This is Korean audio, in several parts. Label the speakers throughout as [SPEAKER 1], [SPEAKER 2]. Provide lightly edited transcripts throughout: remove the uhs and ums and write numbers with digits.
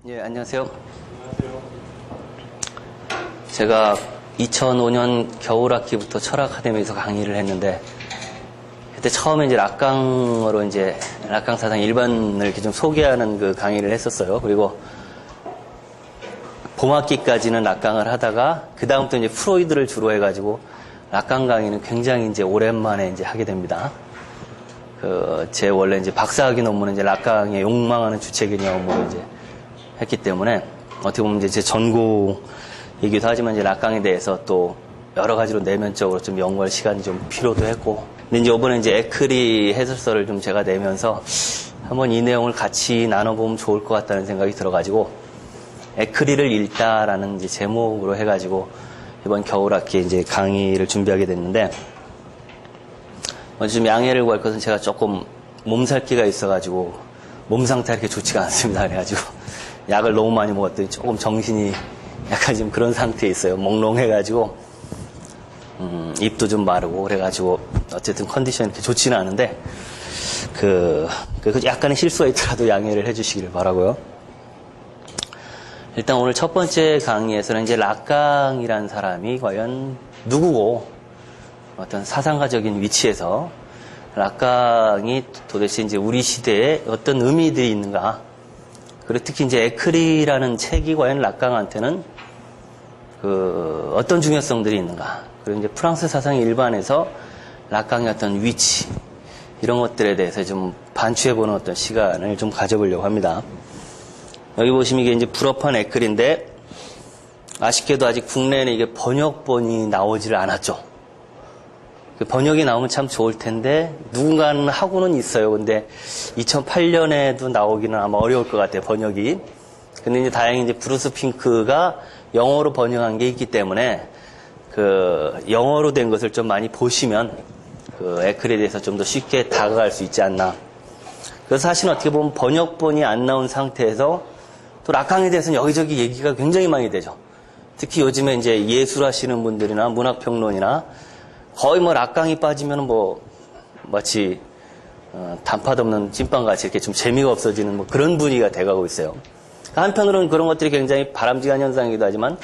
[SPEAKER 1] 예, 안녕하세요. 제가 2005년 겨울학기부터 철학아카데미에서 강의를 했는데, 그때 처음에 이제 락강으로 이제 락강 사상 일반을 이렇게 좀 소개하는 그 강의를 했었어요. 그리고 봄학기까지는 락강을 하다가, 그다음부터 이제 프로이드를 주로 해가지고, 락강 강의는 굉장히 이제 오랜만에 이제 하게 됩니다. 제 원래 이제 박사학위 논문은 이제 락강에 욕망하는 주체 개념으로 이제 했기 때문에, 어떻게 보면 이제 제 전공이기도 하지만 이제 락강에 대해서 또 여러 가지로 내면적으로 좀 연구할 시간이 좀 필요도 했고, 근데 이제 이번에 이제 에크리 해설서를 좀 제가 내면서 한번 이 내용을 같이 나눠보면 좋을 것 같다는 생각이 들어가지고, 에크리를 읽다라는 이제 제목으로 해가지고 이번 겨울학기에 이제 강의를 준비하게 됐는데, 먼저 좀 양해를 구할 것은 제가 조금 몸살기가 있어가지고 몸 상태가 이렇게 좋지가 않습니다. 그래가지고 약을 너무 많이 먹었더니 조금 정신이 약간 지금 그런 상태에 있어요. 몽롱해가지고 입도 좀 마르고 그래가지고 어쨌든 컨디션이 이렇게 좋지는 않은데 약간의 실수가 있더라도 양해를 해주시기를 바라고요. 일단 오늘 첫 번째 강의에서는 이제 락강이라는 사람이 과연 누구고 어떤 사상가적인 위치에서 락강이 도대체 이제 우리 시대에 어떤 의미들이 있는가, 그리고 특히 이제 에크리라는 책이 과연 락강한테는 어떤 중요성들이 있는가, 그리고 이제 프랑스 사상 일반에서 락강의 어떤 위치, 이런 것들에 대해서 좀 반추해보는 어떤 시간을 좀 가져보려고 합니다. 여기 보시면 이게 이제 불어판 에크리인데, 아쉽게도 아직 국내에는 이게 번역본이 나오지를 않았죠. 번역이 나오면 참 좋을 텐데, 누군가는 하고는 있어요. 근데 2008년에도 나오기는 아마 어려울 것 같아요, 번역이. 근데 이제 다행히 이제 브루스 핑크가 영어로 번역한 게 있기 때문에, 영어로 된 것을 좀 많이 보시면, 에크리에 대해서 좀 더 쉽게 다가갈 수 있지 않나. 그래서 사실 어떻게 보면 번역본이 안 나온 상태에서 또 락강에 대해서는 여기저기 얘기가 굉장히 많이 되죠. 특히 요즘에 이제 예술하시는 분들이나 문학평론이나 거의 뭐 락강이 빠지면 마치 단팥 없는 찐빵같이 이렇게 좀 재미가 없어지는 뭐 그런 분위기가 돼가고 있어요. 한편으로는 그런 것들이 굉장히 바람직한 현상이기도 하지만,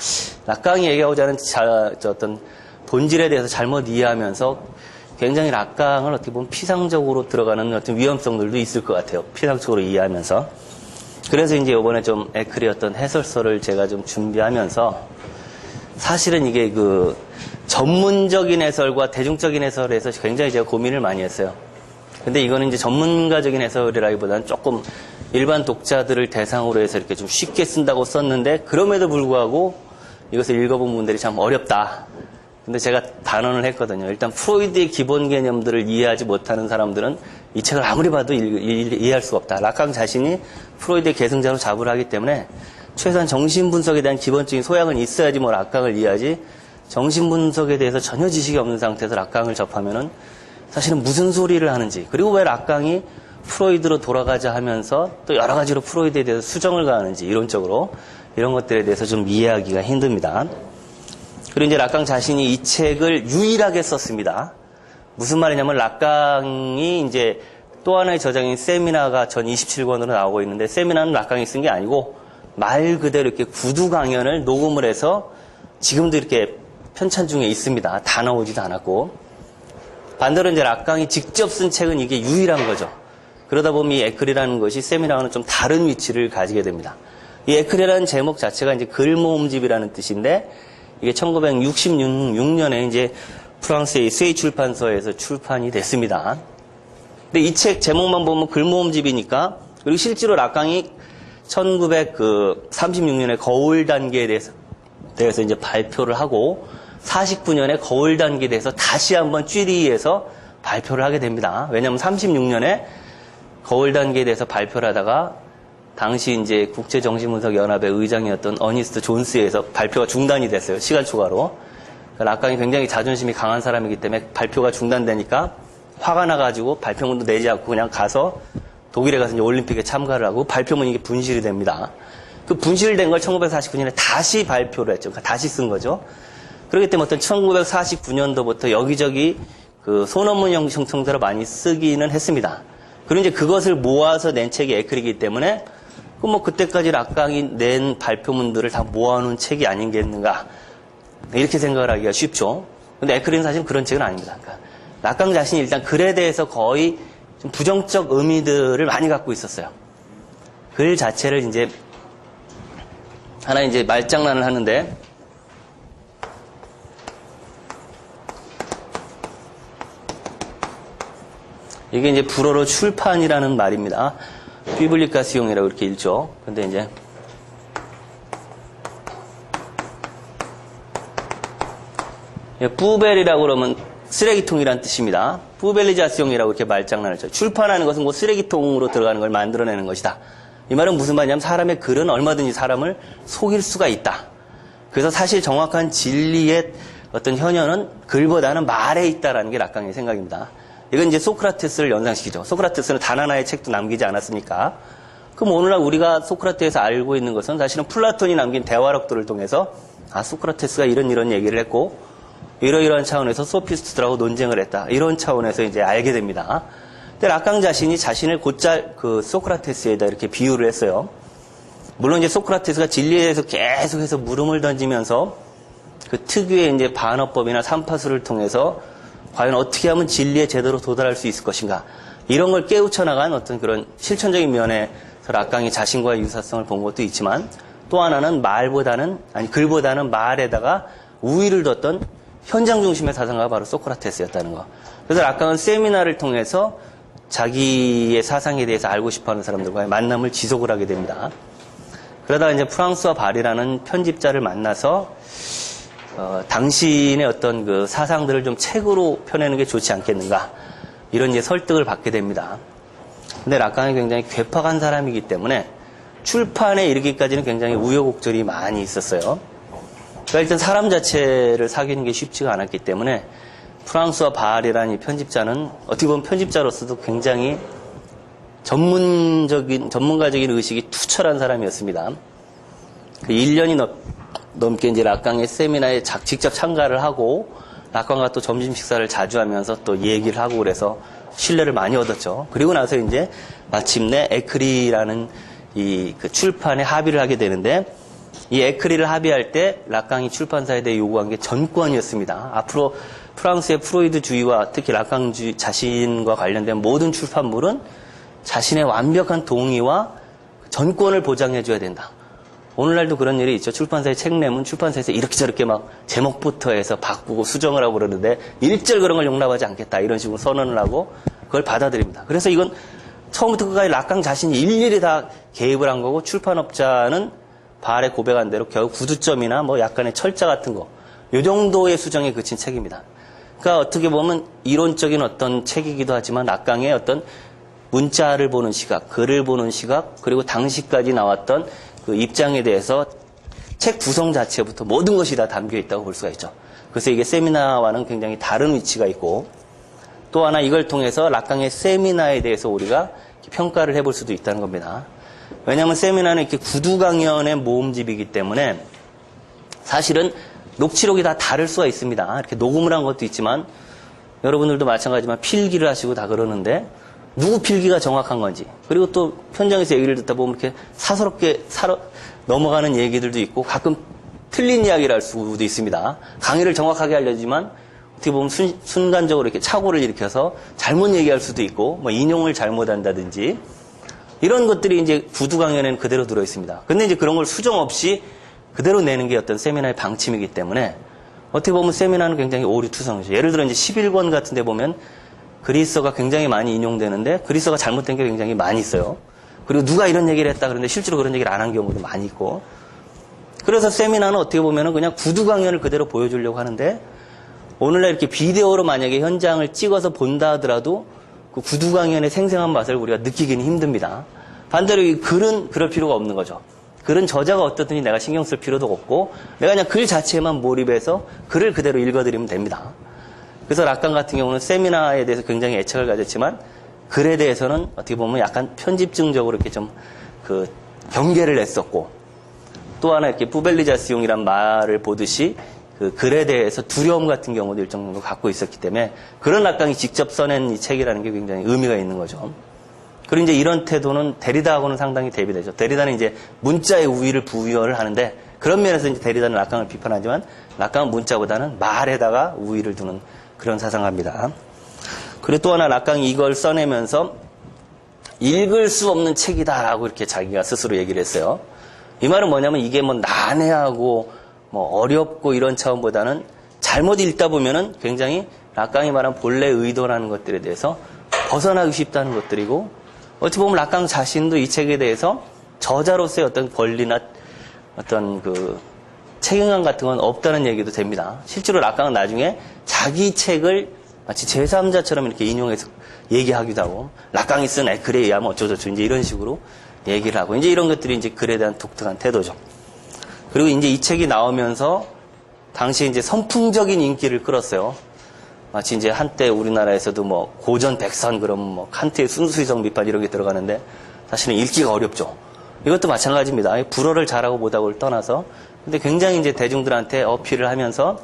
[SPEAKER 1] 락강이 얘기하고자 하는 어떤 본질에 대해서 잘못 이해하면서 굉장히 락강을 어떻게 보면 피상적으로 들어가는 어떤 위험성들도 있을 것 같아요. 피상적으로 이해하면서. 그래서 이제 이번에 좀 에크리 어떤 해설서를 제가 좀 준비하면서, 사실은 이게 전문적인 해설과 대중적인 해설에서 굉장히 제가 고민을 많이 했어요. 근데 이거는 이제 전문가적인 해설이라기보다는 조금 일반 독자들을 대상으로 해서 이렇게 좀 쉽게 쓴다고 썼는데, 그럼에도 불구하고 이것을 읽어본 분들이 참 어렵다. 근데 제가 단언을 했거든요. 일단 프로이드의 기본 개념들을 이해하지 못하는 사람들은 이 책을 아무리 봐도 이해할 수가 없다. 락강 자신이 프로이드의 계승자로 자부를 하기 때문에 최소한 정신분석에 대한 기본적인 소양은 있어야지 뭐 락강을 이해하지, 정신분석에 대해서 전혀 지식이 없는 상태에서 락강을 접하면은 사실은 무슨 소리를 하는지, 그리고 왜 락강이 프로이드로 돌아가자 하면서 또 여러 가지로 프로이드에 대해서 수정을 가하는지, 이론적으로 이런 것들에 대해서 좀 이해하기가 힘듭니다. 그리고 이제 락강 자신이 이 책을 유일하게 썼습니다. 무슨 말이냐면, 락강이 이제 또 하나의 저자인 세미나가 전 27권으로 나오고 있는데, 세미나는 락강이 쓴 게 아니고 말 그대로 이렇게 구두 강연을 녹음을 해서 지금도 이렇게 편찬 중에 있습니다. 다 나오지도 않았고. 반대로 이제 락강이 직접 쓴 책은 이게 유일한 거죠. 그러다 보면 이 에크리라는 것이 세미나와는 좀 다른 위치를 가지게 됩니다. 이 에크리라는 제목 자체가 이제 글 모음집이라는 뜻인데, 이게 1966년에 이제 프랑스의 스웨이 출판사에서 출판이 됐습니다. 근데 이 책 제목만 보면 글 모음집이니까, 그리고 실제로 락강이 1936년에 거울 단계에 대해서 이제 발표를 하고, 49년에 거울 단계에 대해서 다시 한번 쥐리히에서 발표를 하게 됩니다. 왜냐하면 36년에 거울 단계에 대해서 발표를 하다가 당시 이제 국제정신분석연합의 의장이었던 어니스트 존스에서 발표가 중단이 됐어요. 시간 초과로. 락강이 굉장히 자존심이 강한 사람이기 때문에 발표가 중단되니까 화가 나가지고 발표문도 내지 않고 그냥 가서 독일에 가서 이제 올림픽에 참가를 하고, 발표문이 이게 분실이 됩니다. 그 분실된 걸 1949년에 다시 발표를 했죠. 그러니까 다시 쓴 거죠. 그렇기 때문에 어떤 1949년도부터 여기저기 소논문 형성대로 많이 쓰기는 했습니다. 그리고 이제 그것을 모아서 낸 책이 에크리이기 때문에 그럼 뭐 그때까지 락강이 낸 발표문들을 다 모아놓은 책이 아니겠는가. 이렇게 생각을 하기가 쉽죠. 근데 에크리는 사실 그런 책은 아닙니다. 그러니까 락강 자신이 일단 글에 대해서 거의 좀 부정적 의미들을 많이 갖고 있었어요. 글 자체를 이제 하나 이제 말장난을 하는데 이게 이제 불어로 출판이라는 말입니다. 퓨블리카시옹이라고 이렇게 읽죠. 근데 이제 뿌벨이라고 그러면 쓰레기통이란 뜻입니다. 뿌벨리자시옹이라고 이렇게 말장난을 쳐. 출판하는 것은 뭐 쓰레기통으로 들어가는 걸 만들어내는 것이다. 이 말은 무슨 말이냐면 사람의 글은 얼마든지 사람을 속일 수가 있다. 그래서 사실 정확한 진리의 어떤 현현은 글보다는 말에 있다라는 게 락강의 생각입니다. 이건 이제 소크라테스를 연상시키죠. 소크라테스는 단 하나의 책도 남기지 않았으니까. 그럼 오늘날 우리가 소크라테스에서 알고 있는 것은 사실은 플라톤이 남긴 대화록들을 통해서 소크라테스가 이런 얘기를 했고 이러이러한 차원에서 소피스트들하고 논쟁을 했다. 이런 차원에서 이제 알게 됩니다. 근데 락강 자신이 자신을 곧잘 그 소크라테스에다 이렇게 비유를 했어요. 물론 이제 소크라테스가 진리에 대해서 계속해서 물음을 던지면서 그 특유의 이제 반어법이나 삼파수를 통해서 과연 어떻게 하면 진리에 제대로 도달할 수 있을 것인가. 이런 걸 깨우쳐 나간 어떤 그런 실천적인 면에서 락강이 자신과의 유사성을 본 것도 있지만 또 하나는 글보다는 말에다가 우위를 뒀던 현장 중심의 사상가가 바로 소크라테스였다는 거. 그래서 락강은 세미나를 통해서 자기의 사상에 대해서 알고 싶어하는 사람들과의 만남을 지속을 하게 됩니다. 그러다가 이제 프랑스와 발이라는 편집자를 만나서 당신의 어떤 그 사상들을 좀 책으로 펴내는 게 좋지 않겠는가 이런 이제 설득을 받게 됩니다. 근데 락강이 굉장히 괴팍한 사람이기 때문에 출판에 이르기까지는 굉장히 우여곡절이 많이 있었어요. 그러니까 일단 사람 자체를 사귀는 게 쉽지가 않았기 때문에 프랑스와 바알이라는 이 편집자는 어떻게 보면 편집자로서도 굉장히 전문가적인 의식이 투철한 사람이었습니다. 그 1년이 넘게 이제 락강의 세미나에 직접 참가를 하고 락강과 또 점심 식사를 자주 하면서 또 얘기를 하고 그래서 신뢰를 많이 얻었죠. 그리고 나서 이제 마침내 에크리라는 이 그 출판에 합의를 하게 되는데 이 에크리를 합의할 때 락강이 출판사에 대해 요구한 게 전권이었습니다. 앞으로 프랑스의 프로이드주의와 특히 락강 자신과 관련된 모든 출판물은 자신의 완벽한 동의와 전권을 보장해줘야 된다. 오늘날도 그런 일이 있죠. 출판사의 책 내면 출판사에서 이렇게 저렇게 막 제목부터 해서 바꾸고 수정을 하고 그러는데 일절 그런 걸 용납하지 않겠다. 이런 식으로 선언을 하고 그걸 받아들입니다. 그래서 이건 처음부터 끝까지 락강 자신이 일일이 다 개입을 한 거고 출판업자는 바알에 고백한 대로 겨우 구두점이나 뭐 약간의 철자 같은 거, 요 정도의 수정에 그친 책입니다. 그러니까 어떻게 보면 이론적인 어떤 책이기도 하지만 락강의 어떤 문자를 보는 시각, 글을 보는 시각, 그리고 당시까지 나왔던 그 입장에 대해서 책 구성 자체부터 모든 것이 다 담겨 있다고 볼 수가 있죠. 그래서 이게 세미나와는 굉장히 다른 위치가 있고 또 하나 이걸 통해서 락강의 세미나에 대해서 우리가 평가를 해볼 수도 있다는 겁니다. 왜냐하면 세미나는 이렇게 구두 강연의 모음집이기 때문에 사실은 녹취록이 다 다를 수가 있습니다. 이렇게 녹음을 한 것도 있지만 여러분들도 마찬가지지만 필기를 하시고 다 그러는데 누구 필기가 정확한 건지 그리고 또 현장에서 얘기를 듣다 보면 이렇게 사서롭게 넘어가는 얘기들도 있고 가끔 틀린 이야기를 할 수도 있습니다. 강의를 정확하게 알려주지만 어떻게 보면 순간적으로 이렇게 착오를 일으켜서 잘못 얘기할 수도 있고 뭐 인용을 잘못한다든지 이런 것들이 이제 구두 강연에는 그대로 들어 있습니다. 근데 이제 그런 걸 수정 없이 그대로 내는 게 어떤 세미나의 방침이기 때문에 어떻게 보면 세미나는 굉장히 오류투성이죠. 예를 들어 이제 11권 같은 데 보면 그리스어가 굉장히 많이 인용되는데 그리스어가 잘못된 게 굉장히 많이 있어요. 그리고 누가 이런 얘기를 했다 그러는데 실제로 그런 얘기를 안 한 경우도 많이 있고 그래서 세미나는 어떻게 보면은 그냥 구두 강연을 그대로 보여주려고 하는데 오늘날 이렇게 비디오로 만약에 현장을 찍어서 본다 하더라도 그 구두 강연의 생생한 맛을 우리가 느끼기는 힘듭니다. 반대로 이 글은 그럴 필요가 없는 거죠. 글은 저자가 어떻든지 내가 신경 쓸 필요도 없고 내가 그냥 글 자체에만 몰입해서 글을 그대로 읽어드리면 됩니다. 그래서 락강 같은 경우는 세미나에 대해서 굉장히 애착을 가졌지만 글에 대해서는 어떻게 보면 약간 편집증적으로 이렇게 좀 그 경계를 냈었고 또 하나 이렇게 뿌벨리자스용이란 말을 보듯이 그 글에 대해서 두려움 같은 경우도 일정 정도 갖고 있었기 때문에 그런 락강이 직접 써낸 이 책이라는 게 굉장히 의미가 있는 거죠. 그리고 이제 이런 태도는 데리다하고는 상당히 대비되죠. 데리다는 이제 문자의 우위를 부여를 하는데 그런 면에서 이제 데리다는 락강을 비판하지만 락강은 문자보다는 말에다가 우위를 두는 그런 사상가입니다. 그리고 또 하나 락강이 이걸 써내면서 읽을 수 없는 책이다라고 이렇게 자기가 스스로 얘기를 했어요. 이 말은 뭐냐면 이게 뭐 난해하고 뭐 어렵고 이런 차원보다는 잘못 읽다 보면은 굉장히 락강이 말한 본래 의도라는 것들에 대해서 벗어나기 쉽다는 것들이고 어떻게 보면 락강 자신도 이 책에 대해서 저자로서의 어떤 권리나 어떤 그 책임감 같은 건 없다는 얘기도 됩니다. 실제로 락강은 나중에 자기 책을 마치 제3자처럼 이렇게 인용해서 얘기하기도 하고 락강이 쓴 글에 의하면 어쩌고저쩌고 이제 이런 식으로 얘기를 하고 이제 이런 것들이 이제 글에 대한 독특한 태도죠. 그리고 이제 이 책이 나오면서 당시에 이제 선풍적인 인기를 끌었어요. 마치 이제 한때 우리나라에서도 뭐 고전 백선 그러면 뭐 칸트의 순수이성 비판 이런 게 들어가는데 사실은 읽기가 어렵죠. 이것도 마찬가지입니다. 불어를 잘하고 못하고를 떠나서 근데 굉장히 이제 대중들한테 어필을 하면서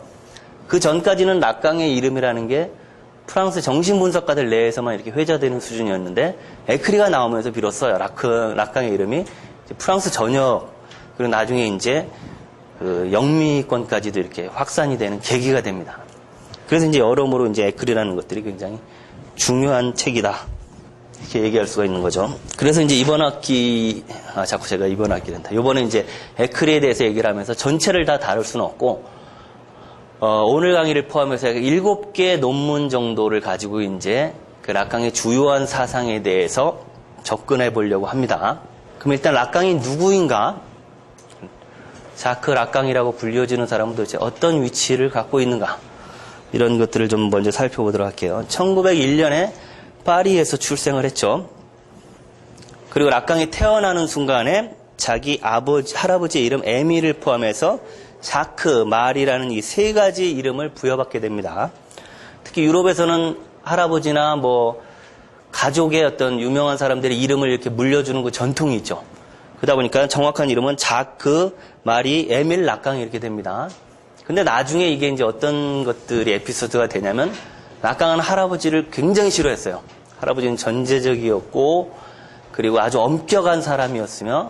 [SPEAKER 1] 그 전까지는 락강의 이름이라는 게 프랑스 정신분석가들 내에서만 이렇게 회자되는 수준이었는데 에크리가 나오면서 비로소 락강의 이름이 프랑스 전역 그리고 나중에 이제 그 영미권까지도 이렇게 확산이 되는 계기가 됩니다. 그래서 이제 여러모로 이제 에크리라는 것들이 굉장히 중요한 책이다. 이렇게 얘기할 수가 있는 거죠. 그래서 이제 이번 학기, 자꾸 제가 이번 학기 된다. 이번에 이제 에크리에 대해서 얘기를 하면서 전체를 다 다룰 수는 없고, 오늘 강의를 포함해서 7개 논문 정도를 가지고 이제 그 락강의 주요한 사상에 대해서 접근해 보려고 합니다. 그럼 일단 락강이 누구인가? 자크 락강이라고 불려지는 사람은 도대체 어떤 위치를 갖고 있는가? 이런 것들을 좀 먼저 살펴보도록 할게요. 1901년에 파리에서 출생을 했죠. 그리고 락강이 태어나는 순간에 자기 할아버지의 이름 에밀을 포함해서 자크, 말이라는 이 세 가지 이름을 부여받게 됩니다. 특히 유럽에서는 할아버지나 뭐 가족의 어떤 유명한 사람들의 이름을 이렇게 물려주는 그 전통이 있죠. 그러다 보니까 정확한 이름은 자크, 마리, 에밀, 락강이 이렇게 됩니다. 근데 나중에 이게 이제 어떤 것들이 에피소드가 되냐면 락강은 할아버지를 굉장히 싫어했어요. 할아버지는 전제적이었고 그리고 아주 엄격한 사람이었으며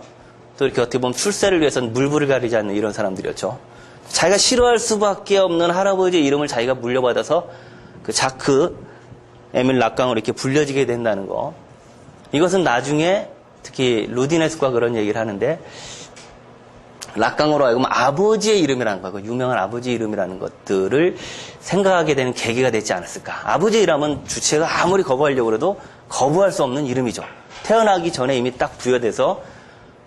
[SPEAKER 1] 또 이렇게 어떻게 보면 출세를 위해서는 물불을 가리지 않는 이런 사람들이었죠. 자기가 싫어할 수밖에 없는 할아버지의 이름을 자기가 물려받아서 그 자크, 에밀 락강으로 이렇게 불려지게 된다는 거. 이것은 나중에 특히 루디네스과 그런 얘기를 하는데 락강으로 하여금 아버지의 이름이라는 거, 그 유명한 아버지의 이름이라는 것들을 생각하게 되는 계기가 되지 않았을까. 아버지의 이름은 주체가 아무리 거부하려고 해도 거부할 수 없는 이름이죠. 태어나기 전에 이미 딱 부여돼서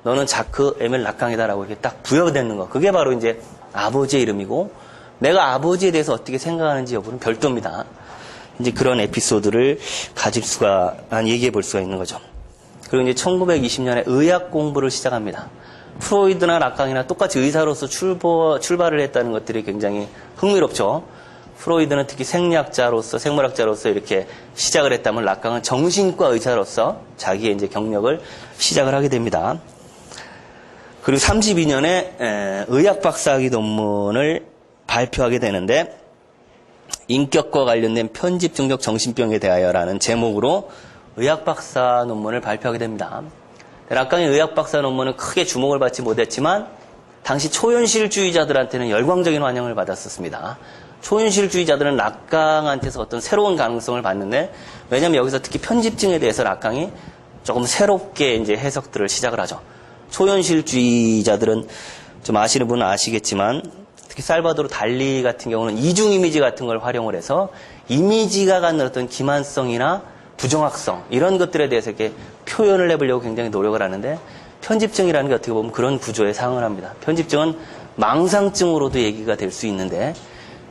[SPEAKER 1] 너는 자크, 에밀, 락강이다라고 이렇게 딱 부여되는 거. 그게 바로 이제 아버지의 이름이고 내가 아버지에 대해서 어떻게 생각하는지 여부는 별도입니다. 이제 그런 에피소드를 얘기해 볼 수가 있는 거죠. 그리고 이제 1920년에 의학 공부를 시작합니다. 프로이드나 락강이나 똑같이 의사로서 출발을 했다는 것들이 굉장히 흥미롭죠. 프로이드는 특히 생물학자로서 이렇게 시작을 했다면 락강은 정신과 의사로서 자기의 이제 경력을 시작을 하게 됩니다. 그리고 32년에 의학 박사학위 논문을 발표하게 되는데 인격과 관련된 편집 중독 정신병에 대하여라는 제목으로 의학 박사 논문을 발표하게 됩니다. 락강의 의학 박사 논문은 크게 주목을 받지 못했지만 당시 초현실주의자들한테는 열광적인 환영을 받았었습니다. 초현실주의자들은 락강한테서 어떤 새로운 가능성을 봤는데 왜냐하면 여기서 특히 편집증에 대해서 락강이 조금 새롭게 이제 해석들을 시작을 하죠. 초현실주의자들은 좀 아시는 분은 아시겠지만 특히 살바도르 달리 같은 경우는 이중 이미지 같은 걸 활용을 해서 이미지가 갖는 어떤 기만성이나 부정확성 이런 것들에 대해서 이렇게 표현을 해보려고 굉장히 노력을 하는데 편집증이라는 게 어떻게 보면 그런 구조에 상응을 합니다. 편집증은 망상증으로도 얘기가 될 수 있는데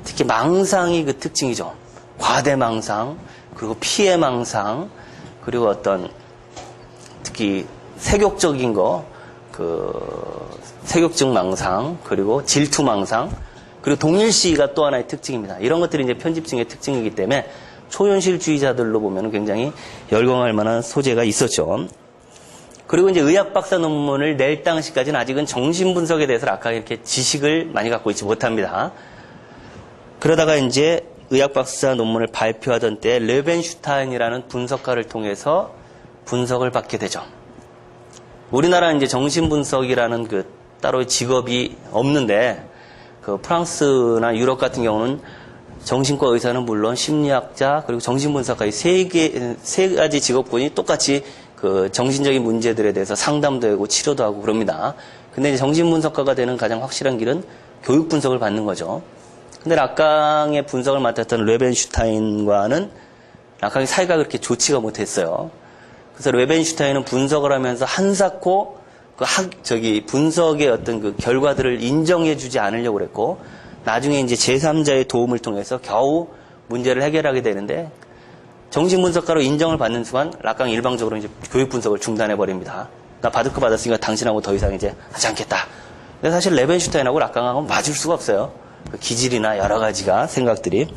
[SPEAKER 1] 특히 망상이 그 특징이죠. 과대망상 그리고 피해망상 그리고 어떤 특히 세욕적인 거 세욕증 망상 그리고 질투망상 그리고 동일시가 또 하나의 특징입니다. 이런 것들이 이제 편집증의 특징이기 때문에 초현실주의자들로 보면 굉장히 열광할 만한 소재가 있었죠. 그리고 이제 의학 박사 논문을 낼 당시까지는 아직은 정신분석에 대해서 락강이 이렇게 지식을 많이 갖고 있지 못합니다. 그러다가 이제 의학 박사 논문을 발표하던 때 르벤슈타인이라는 분석가를 통해서 분석을 받게 되죠. 우리나라는 이제 정신분석이라는 그 따로 직업이 없는데, 그 프랑스나 유럽 같은 경우는 정신과 의사는 물론 심리학자 그리고 정신분석가의 세 가지 직업군이 똑같이 그 정신적인 문제들에 대해서 상담도 하고 치료도 하고 그럽니다. 근데 이제 정신분석가가 되는 가장 확실한 길은 교육 분석을 받는 거죠. 근데 락강의 분석을 맡았던 레벤슈타인과는 락강의 사이가 그렇게 좋지가 못했어요. 그래서 레벤슈타인은 분석을 하면서 한사코 분석의 어떤 그 결과들을 인정해주지 않으려고 그랬고, 나중에 이제 제3자의 도움을 통해서 겨우 문제를 해결하게 되는데, 정신분석가로 인정을 받는 순간 락강이 일방적으로 이제 교육 분석을 중단해버립니다. 나 받을 거 받았으니까 당신하고 더 이상 이제 하지 않겠다. 근데 사실 레벤슈타인하고 락강하고 맞을 수가 없어요. 그 기질이나 여러 가지가 생각들이.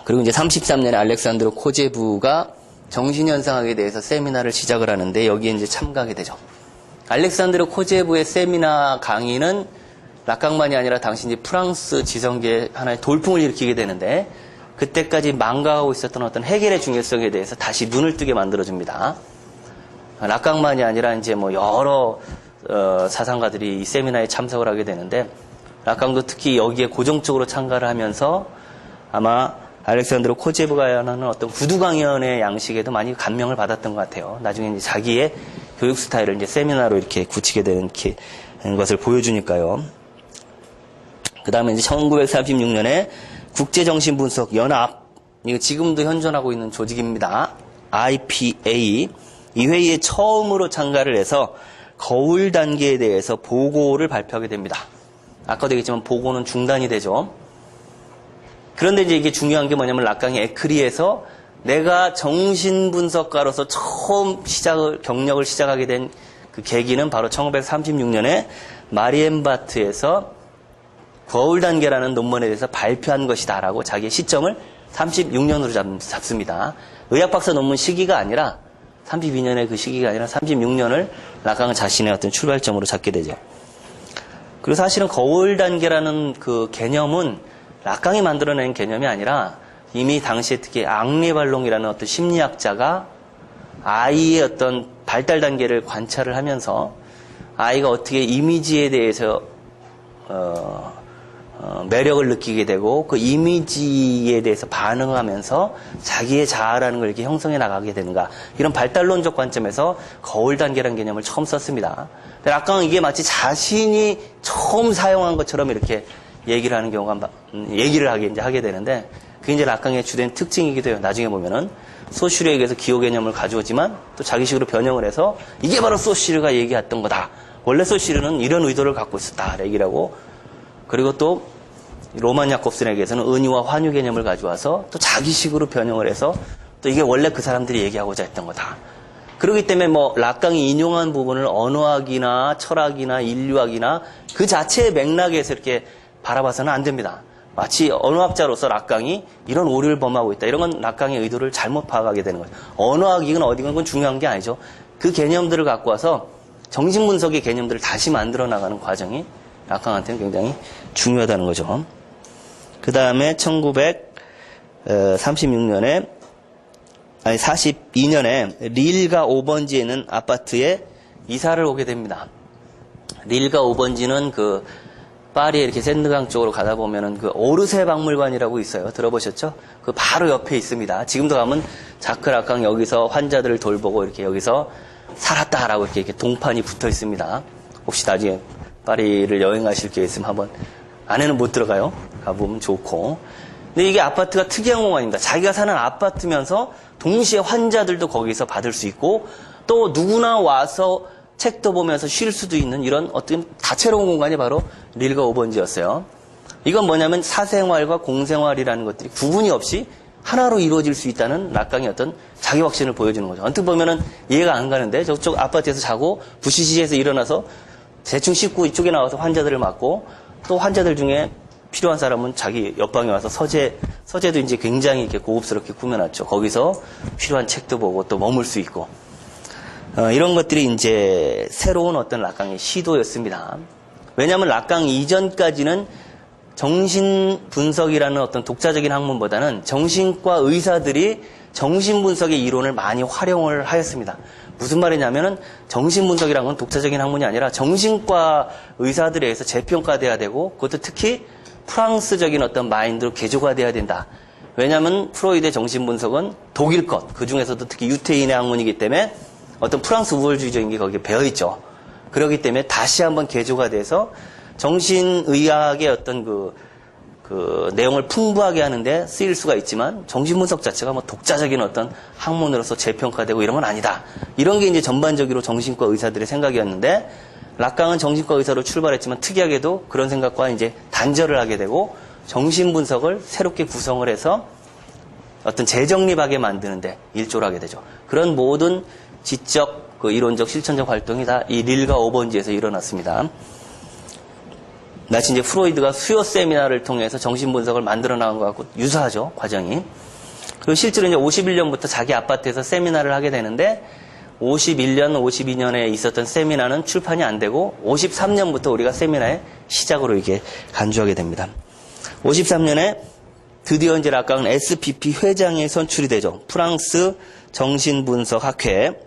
[SPEAKER 1] 그리고 이제 33년에 알렉산드로 코제부가 정신현상학에 대해서 세미나를 시작을 하는데 여기에 이제 참가하게 되죠. 알렉산드로 코제부의 세미나 강의는 락강만이 아니라 당시 이제 프랑스 지성계의 하나의 돌풍을 일으키게 되는데, 그때까지 망각하고 있었던 어떤 해결의 중요성에 대해서 다시 눈을 뜨게 만들어줍니다. 락강만이 아니라 이제 뭐 여러 사상가들이 이 세미나에 참석을 하게 되는데, 락강도 특히 여기에 고정적으로 참가를 하면서 아마 알렉산드로 코제부가 하는 어떤 구두 강연의 양식에도 많이 감명을 받았던 것 같아요. 나중에 이제 자기의 교육 스타일을 이제 세미나로 이렇게 굳히게 되는 것을 보여주니까요. 그 다음에 이제 1936년에 국제정신분석연합, 이거 지금도 현존하고 있는 조직입니다. IPA. 이 회의에 처음으로 참가를 해서 거울 단계에 대해서 보고를 발표하게 됩니다. 아까도 얘기했지만 보고는 중단이 되죠. 그런데 이제 이게 중요한 게 뭐냐면 락강이 에크리에서 내가 정신분석가로서 처음 경력을 시작하게 된 그 계기는 바로 1936년에 마리엔바트에서 거울 단계라는 논문에 대해서 발표한 것이다라고 자기의 시점을 36년으로 잡습니다. 의학박사 논문 시기가 아니라 32년의 그 시기가 아니라 36년을 락강은 자신의 어떤 출발점으로 잡게 되죠. 그리고 사실은 거울 단계라는 그 개념은 락강이 만들어낸 개념이 아니라 이미 당시에 특히 앙리 발롱이라는 어떤 심리학자가 아이의 어떤 발달 단계를 관찰을 하면서 아이가 어떻게 이미지에 대해서 매력을 느끼게 되고 그 이미지에 대해서 반응하면서 자기의 자아라는 걸 이렇게 형성해 나가게 되는가, 이런 발달론적 관점에서 거울 단계라는 개념을 처음 썼습니다. 근데 락강은 이게 마치 자신이 처음 사용한 것처럼 이렇게 얘기를 하는 경우가 얘기를 하게 되는데, 그게 이제 락강의 주된 특징이기도 해요. 나중에 보면은 소슈르에게서 기호 개념을 가져오지만 또 자기식으로 변형을 해서 이게 바로 소슈르가 얘기했던 거다. 원래 소슈르는 이런 의도를 갖고 있었다. 얘기를 하고, 그리고 또 로만 야콥슨에게서는 은유와 환유 개념을 가져와서 또 자기식으로 변형을 해서 또 이게 원래 그 사람들이 얘기하고자 했던 거다. 그렇기 때문에 뭐 락강이 인용한 부분을 언어학이나 철학이나 인류학이나 그 자체의 맥락에서 이렇게 바라봐서는 안 됩니다. 마치 언어학자로서 락강이 이런 오류를 범하고 있다, 이런 건 락강의 의도를 잘못 파악하게 되는 거죠. 언어학이건 어디건 그건 중요한 게 아니죠. 그 개념들을 갖고 와서 정신분석의 개념들을 다시 만들어 나가는 과정이 락강한테는 굉장히 중요하다는 거죠. 그 다음에 1942년에 릴가 5번지에 있는 아파트에 이사를 오게 됩니다. 릴가 5번지는 그 파리에 이렇게 샌드강 쪽으로 가다 보면은 그 오르세 박물관이라고 있어요. 들어보셨죠? 그 바로 옆에 있습니다. 지금도 가면 자크 락강 여기서 환자들을 돌보고 이렇게 여기서 살았다라고 이렇게 동판이 붙어 있습니다. 혹시 나중에 파리를 여행하실 기회 있으면 한번, 안에는 못 들어가요. 가보면 좋고. 근데 이게 아파트가 특이한 공간입니다. 자기가 사는 아파트면서 동시에 환자들도 거기서 받을 수 있고 또 누구나 와서 책도 보면서 쉴 수도 있는 이런 어떤 다채로운 공간이 바로 릴가 5번지였어요. 이건 뭐냐면 사생활과 공생활이라는 것들이 구분이 없이 하나로 이루어질 수 있다는 락강의 어떤 자기 확신을 보여주는 거죠. 언뜻 보면은 이해가 안 가는데 저쪽 아파트에서 자고 부시시에서 일어나서 대충 씻고 이쪽에 나와서 환자들을 맡고 또 환자들 중에 필요한 사람은 자기 옆방에 와서 서재도 이제 굉장히 이렇게 고급스럽게 꾸며놨죠. 거기서 필요한 책도 보고 또 머물 수 있고. 이런 것들이 이제 새로운 어떤 락강의 시도였습니다. 왜냐하면 락강 이전까지는 정신분석이라는 어떤 독자적인 학문보다는 정신과 의사들이 정신분석의 이론을 많이 활용을 하였습니다. 무슨 말이냐면은 정신분석이라는 건 독자적인 학문이 아니라 정신과 의사들에 의해서 재평가돼야 되고 그것도 특히 프랑스적인 어떤 마인드로 개조가 돼야 된다. 왜냐하면 프로이드의 정신분석은 독일 것, 그 중에서도 특히 유태인의 학문이기 때문에 어떤 프랑스 우월주의적인 게 거기에 배어있죠. 그렇기 때문에 다시 한번 개조가 돼서 정신의학의 어떤 그 내용을 풍부하게 하는데 쓰일 수가 있지만 정신분석 자체가 뭐 독자적인 어떤 학문으로서 재평가되고 이런 건 아니다. 이런 게 이제 전반적으로 정신과 의사들의 생각이었는데 락강은 정신과 의사로 출발했지만 특이하게도 그런 생각과 이제 단절을 하게 되고 정신분석을 새롭게 구성을 해서 어떤 재정립하게 만드는데 일조를 하게 되죠. 그런 모든 지적, 이론적, 실천적 활동이 다 이 릴과 오번지에서 일어났습니다. 마치 이제 프로이드가 수요 세미나를 통해서 정신분석을 만들어 나간 것 같고 유사하죠, 과정이. 그리고 실제로 이제 51년부터 자기 아파트에서 세미나를 하게 되는데 51년, 52년에 있었던 세미나는 출판이 안 되고 53년부터 우리가 세미나의 시작으로 이게 간주하게 됩니다. 53년에 드디어 이제 락강은 SPP 회장에 선출이 되죠. 프랑스 정신분석학회.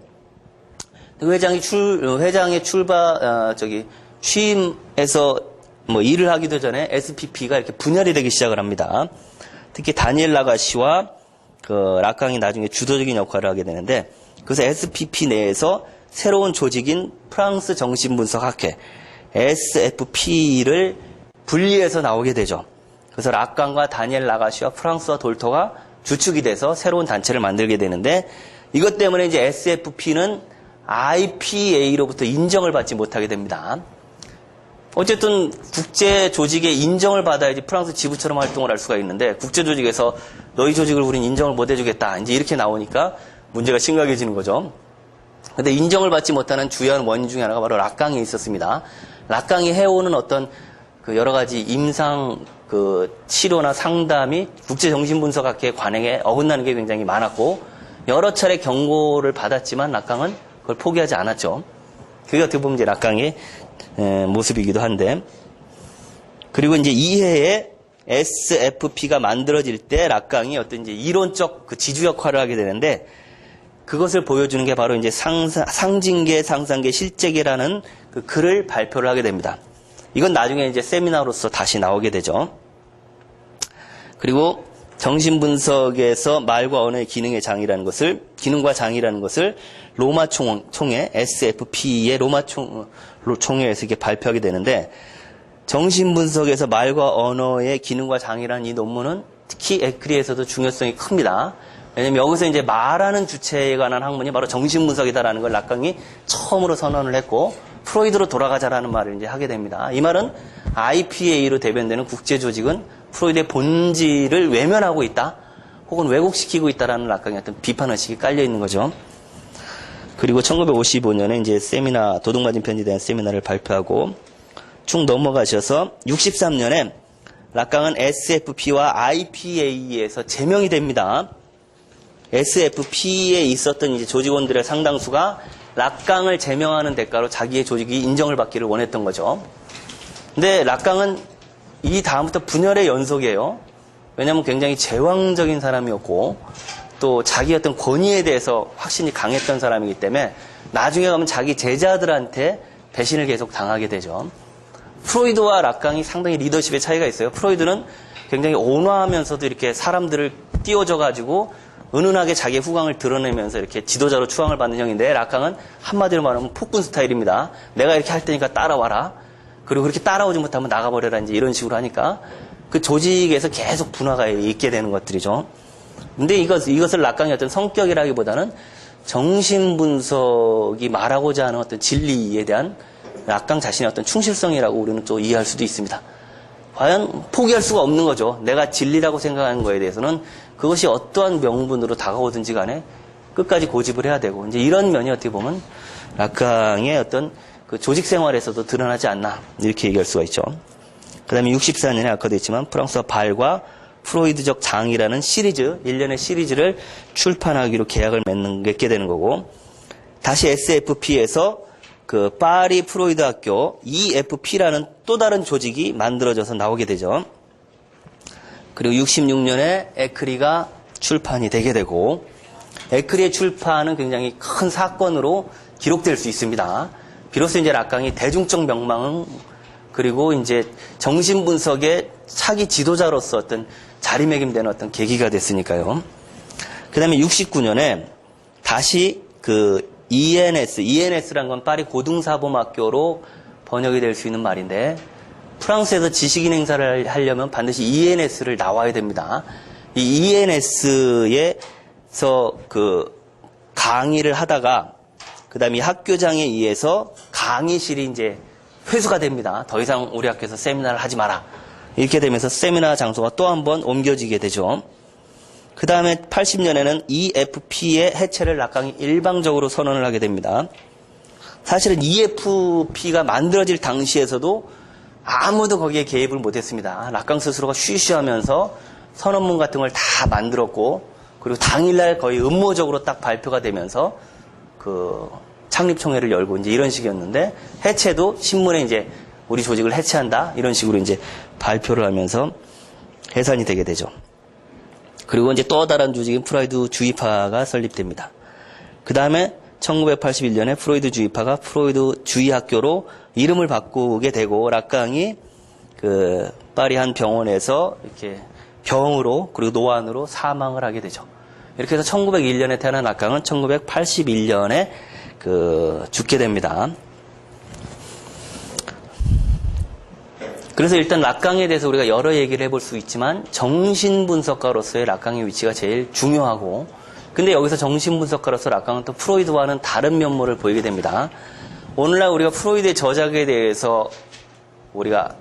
[SPEAKER 1] 취임해서 뭐 일을 하기도 전에 SPP가 이렇게 분열이 되기 시작을 합니다. 특히 다니엘 라가시와 락강이 나중에 주도적인 역할을 하게 되는데 그래서 SPP 내에서 새로운 조직인 프랑스 정신분석학회 SFP를 분리해서 나오게 되죠. 그래서 락강과 다니엘 라가시와 프랑스와 돌토가 주축이 돼서 새로운 단체를 만들게 되는데 이것 때문에 이제 SFP는 IPA로부터 인정을 받지 못하게 됩니다. 어쨌든 국제 조직의 인정을 받아야지 프랑스 지부처럼 활동을 할 수가 있는데 국제 조직에서 너희 조직을 우린 인정을 못 해주겠다. 이제 이렇게 나오니까 문제가 심각해지는 거죠. 근데 인정을 받지 못하는 주요한 원인 중에 하나가 바로 락강이 있었습니다. 락강이 해오는 어떤 여러 가지 임상 치료나 상담이 국제정신분석학회 관행에 어긋나는 게 굉장히 많았고 여러 차례 경고를 받았지만 락강은 그걸 포기하지 않았죠. 그게 어떻게 보면 이제 락강의 모습이기도 한데 그리고 이제 이해에 SFP가 만들어질 때 락강이 어떤 이제 이론적 지주 역할을 하게 되는데 그것을 보여주는 게 바로 이제 상징계, 상상계, 실제계라는 글을 발표를 하게 됩니다. 이건 나중에 이제 세미나로서 다시 나오게 되죠. 그리고 정신분석에서 말과 언어의 기능과 장이라는 것을 로마 총회, SFP의 로마 총회에서 이렇게 발표하게 되는데 정신분석에서 말과 언어의 기능과 장이라는 이 논문은 특히 에크리에서도 중요성이 큽니다. 왜냐면 여기서 이제 말하는 주체에 관한 학문이 바로 정신분석이다라는 걸 락강이 처음으로 선언을 했고 프로이드로 돌아가자라는 말을 이제 하게 됩니다. 이 말은 IPA로 대변되는 국제조직은 프로이드의 본질을 외면하고 있다, 혹은 왜곡시키고 있다라는 락강의 어떤 비판의식이 깔려 있는 거죠. 그리고 1955년에 이제 세미나, 도둑맞은 편지에 대한 세미나를 발표하고 쭉 넘어가셔서 63년에 락강은 SFP와 IPA에서 제명이 됩니다. SFP에 있었던 이제 조직원들의 상당수가 락강을 제명하는 대가로 자기의 조직이 인정을 받기를 원했던 거죠. 근데 락강은 이 다음부터 분열의 연속이에요. 왜냐하면 굉장히 제왕적인 사람이었고 또 자기 어떤 권위에 대해서 확신이 강했던 사람이기 때문에 나중에 가면 자기 제자들한테 배신을 계속 당하게 되죠. 프로이드와 락강이 상당히 리더십의 차이가 있어요. 프로이드는 굉장히 온화하면서도 이렇게 사람들을 띄워줘가지고 은은하게 자기의 후광을 드러내면서 이렇게 지도자로 추앙을 받는 형인데 락강은 한마디로 말하면 폭군 스타일입니다. 내가 이렇게 할 테니까 따라와라. 그리고 그렇게 따라오지 못하면 나가버려라. 이제 이런 식으로 하니까 그 조직에서 계속 분화가 있게 되는 것들이죠. 근데 이것을 락강의 어떤 성격이라기보다는 정신분석이 말하고자 하는 어떤 진리에 대한 락강 자신의 어떤 충실성이라고 우리는 또 이해할 수도 있습니다. 과연 포기할 수가 없는 거죠. 내가 진리라고 생각하는 거에 대해서는 그것이 어떠한 명분으로 다가오든지 간에 끝까지 고집을 해야 되고, 이제 이런 면이 어떻게 보면 락강의 어떤 조직 생활에서도 드러나지 않나, 이렇게 얘기할 수가 있죠. 그 다음에 64년에 아까도 했지만 프랑스와 발과 프로이드적 장이라는 시리즈, 1년의 시리즈를 출판하기로 계약을 맺게 되는 거고, 다시 SFP에서 그 파리 프로이드 학교 EFP라는 또 다른 조직이 만들어져서 나오게 되죠. 그리고 66년에 에크리가 출판이 되게 되고, 에크리의 출판은 굉장히 큰 사건으로 기록될 수 있습니다. 비로소 이제 락강이 대중적 명망, 그리고 이제 정신분석의 차기 지도자로서 어떤 자리매김되는 어떤 계기가 됐으니까요. 그 다음에 69년에 다시 그 ENS라는 건 파리 고등사범학교로 번역이 될 수 있는 말인데, 프랑스에서 지식인 행사를 하려면 반드시 ENS를 나와야 됩니다. 이 ENS에서 그 강의를 하다가, 그 다음에 학교장에 의해서 강의실이 이제 회수가 됩니다. 더 이상 우리 학교에서 세미나를 하지 마라. 이렇게 되면서 세미나 장소가 또 한 번 옮겨지게 되죠. 그 다음에 80년에는 EFP의 해체를 락강이 일방적으로 선언을 하게 됩니다. 사실은 EFP가 만들어질 당시에서도 아무도 거기에 개입을 못했습니다. 락강 스스로가 쉬쉬하면서 선언문 같은 걸 다 만들었고, 그리고 당일날 거의 음모적으로 딱 발표가 되면서 그 창립총회를 열고 이제 이런 식이었는데, 해체도 신문에 이제 우리 조직을 해체한다 이런 식으로 이제 발표를 하면서 해산이 되게 되죠. 그리고 이제 또 다른 조직인 프로이드 주의파가 설립됩니다. 그 다음에 1981년에 프로이드 주의파가 프로이드 주의학교로 이름을 바꾸게 되고, 락강이 그 파리 한 병원에서 이렇게 병으로 그리고 노안으로 사망을 하게 되죠. 이렇게 해서 1901년에 태어난 락강은 1981년에 그 죽게 됩니다. 그래서 일단 락강에 대해서 우리가 여러 얘기를 해볼 수 있지만, 정신분석가로서의 락강의 위치가 제일 중요하고, 근데 여기서 정신분석가로서 락강은 또 프로이드와는 다른 면모를 보이게 됩니다. 오늘날 우리가 프로이드의 저작에 대해서 우리가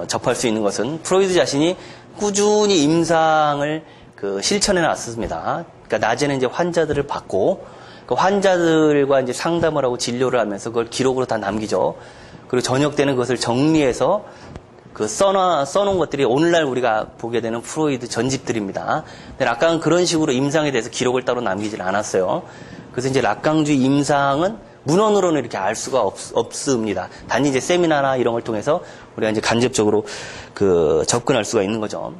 [SPEAKER 1] 접할 수 있는 것은, 프로이드 자신이 꾸준히 임상을 그 실천해 놨습니다. 그러니까 낮에는 이제 환자들을 받고, 그 환자들과 이제 상담을 하고 진료를 하면서 그걸 기록으로 다 남기죠. 그리고 저녁 때는 그것을 정리해서 그 써놓은 것들이 오늘날 우리가 보게 되는 프로이드 전집들입니다. 근데 락강은 그런 식으로 임상에 대해서 기록을 따로 남기질 않았어요. 그래서 이제 락강주의 임상은 문헌으로는 이렇게 알 수가 없습니다. 단지 이제 세미나나 이런 걸 통해서 우리가 이제 간접적으로 그 접근할 수가 있는 거죠.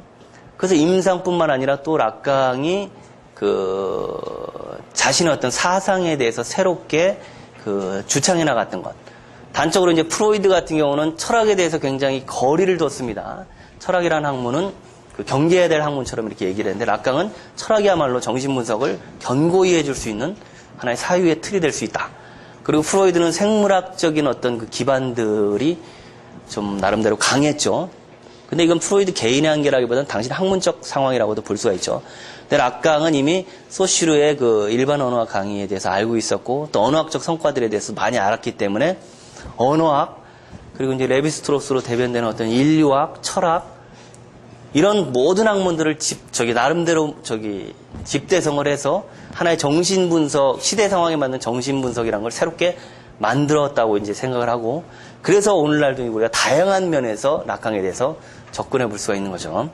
[SPEAKER 1] 그래서 임상뿐만 아니라 또 락강이 그 자신의 어떤 사상에 대해서 새롭게 그 주창해 나갔던 것. 단적으로 이제 프로이드 같은 경우는 철학에 대해서 굉장히 거리를 뒀습니다. 철학이라는 학문은 그 경계해야 될 학문처럼 이렇게 얘기를 했는데, 락강은 철학이야말로 정신분석을 견고히 해줄 수 있는 하나의 사유의 틀이 될 수 있다. 그리고 프로이드는 생물학적인 어떤 그 기반들이 좀 나름대로 강했죠. 근데 이건 프로이드 개인의 한계라기보다는 당신 학문적 상황이라고도 볼 수가 있죠. 근데 락강은 이미 소슈르의 그 일반 언어학 강의에 대해서 알고 있었고, 또 언어학적 성과들에 대해서 많이 알았기 때문에 언어학, 그리고 이제 레비스트로스로 대변되는 어떤 인류학, 철학, 이런 모든 학문들을 나름대로 집대성을 해서 하나의 정신분석, 시대 상황에 맞는 정신분석이라는 걸 새롭게 만들었다고 이제 생각을 하고, 그래서 오늘날도 우리가 다양한 면에서 락강에 대해서 접근해 볼 수가 있는 거죠.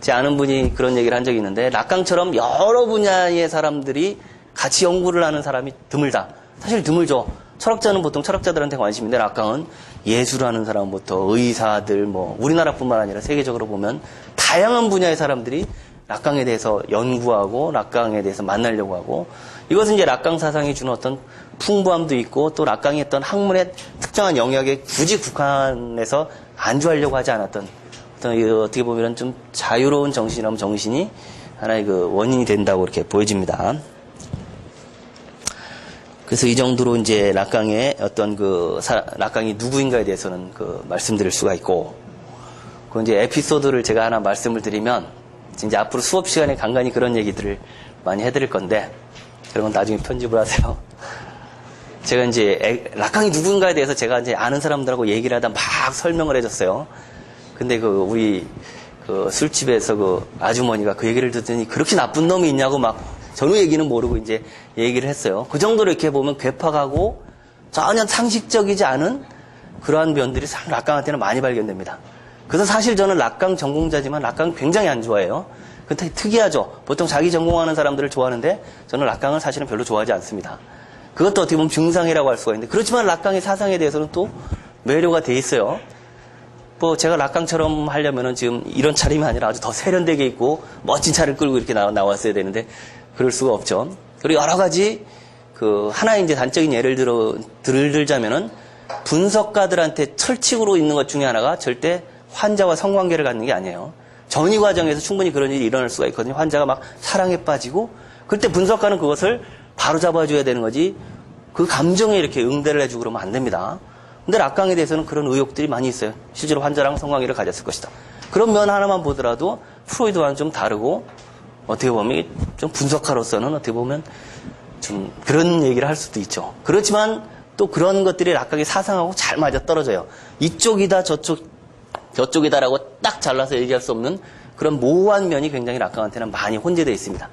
[SPEAKER 1] 제 아는 분이 그런 얘기를 한 적이 있는데, 락강처럼 여러 분야의 사람들이 같이 연구를 하는 사람이 드물다. 사실 드물죠. 철학자는 보통 철학자들한테 관심인데, 락강은 예술하는 사람부터 의사들, 우리나라뿐만 아니라 세계적으로 보면 다양한 분야의 사람들이 락강에 대해서 연구하고 락강에 대해서 만나려고 하고, 이것은 이제 락강 사상이 주는 어떤 풍부함도 있고, 또 락강이 했던 학문의 특정한 영역에 굳이 국한해서 안주하려고 하지 않았던 어떤 어떻게 보면 좀 자유로운 정신이라면 정신이 하나의 그 원인이 된다고 이렇게 보여집니다. 그래서 이 정도로 이제 락강의 어떤 락강이 누구인가에 대해서는 말씀드릴 수가 있고, 그 이제 에피소드를 제가 하나 말씀을 드리면, 이제 앞으로 수업 시간에 간간히 그런 얘기들을 많이 해드릴 건데, 여러분 나중에 편집을 하세요. 제가 이제 락강이 누구인가에 대해서 제가 이제 아는 사람들하고 얘기를 하다 막 설명을 해줬어요. 근데 우리 술집에서 아주머니가 그 얘기를 듣더니 그렇게 나쁜 놈이 있냐고 막 전후 얘기는 모르고 이제 얘기를 했어요. 그 정도로 이렇게 보면 괴팍하고 전혀 상식적이지 않은 그러한 면들이 참 락강한테는 많이 발견됩니다. 그래서 사실 저는 락강 전공자지만 락강 굉장히 안 좋아해요. 근데 특이하죠. 보통 자기 전공하는 사람들을 좋아하는데 저는 락강을 사실은 별로 좋아하지 않습니다. 그것도 어떻게 보면 중상이라고 할 수가 있는데, 그렇지만 락강의 사상에 대해서는 또 매료가 돼 있어요. 뭐 제가 락강처럼 하려면은 지금 이런 차림이 아니라 아주 더 세련되게 입고 멋진 차를 끌고 이렇게 나왔어야 되는데 그럴 수가 없죠. 그리고 여러 가지 하나의 이제 단적인 예를 들자면은 분석가들한테 철칙으로 있는 것 중에 하나가 절대 환자와 성관계를 갖는 게 아니에요. 전이 과정에서 충분히 그런 일이 일어날 수가 있거든요. 환자가 막 사랑에 빠지고 그때 분석가는 그것을 바로 잡아줘야 되는 거지 그 감정에 이렇게 응대를 해주고 그러면 안 됩니다. 근데 락강에 대해서는 그런 의혹들이 많이 있어요. 실제로 환자랑 성관계를 가졌을 것이다. 그런 면 하나만 보더라도 프로이드와는 좀 다르고 어떻게 보면 좀 분석가로서는 어떻게 보면 좀 그런 얘기를 할 수도 있죠. 그렇지만 또 그런 것들이 락강의 사상하고 잘 맞아 떨어져요. 이쪽이다 저쪽이다라고 딱 잘라서 얘기할 수 없는 그런 모호한 면이 굉장히 락강한테는 많이 혼재되어 있습니다.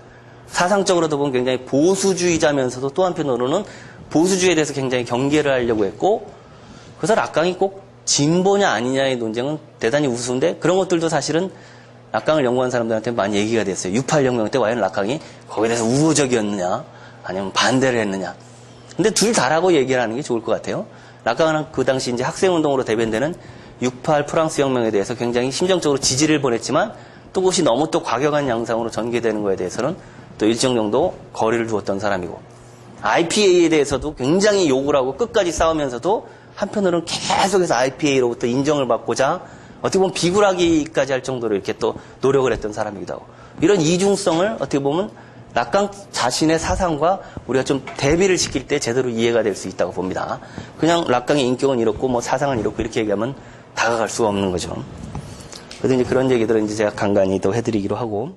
[SPEAKER 1] 사상적으로도 보면 굉장히 보수주의자면서도 또 한편으로는 보수주의에 대해서 굉장히 경계를 하려고 했고 그래서 락강이 꼭 진보냐 아니냐의 논쟁은 대단히 우스운데 그런 것들도 사실은 락강을 연구한 사람들한테 많이 얘기가 됐어요. 68혁명 때 과연 락강이 거기에 대해서 우호적이었느냐 아니면 반대를 했느냐. 근데 둘 다라고 얘기를 하는 게 좋을 것 같아요. 락강은 그 당시 이제 학생운동으로 대변되는 68 프랑스 혁명에 대해서 굉장히 심정적으로 지지를 보냈지만 또 그것이 너무 또 과격한 양상으로 전개되는 거에 대해서는 또 일정 정도 거리를 두었던 사람이고 IPA에 대해서도 굉장히 욕을 하고 끝까지 싸우면서도 한편으로는 계속해서 IPA로부터 인정을 받고자 어떻게 보면 비굴하기까지 할 정도로 이렇게 또 노력을 했던 사람이기도 하고 이런 이중성을 어떻게 보면 락강 자신의 사상과 우리가 좀 대비를 시킬 때 제대로 이해가 될 수 있다고 봅니다. 그냥 락강의 인격은 이렇고 뭐 사상은 이렇고 이렇게 얘기하면 다가갈 수가 없는 거죠. 그래서 이제 그런 얘기들은 이제 제가 간간히 또 해드리기로 하고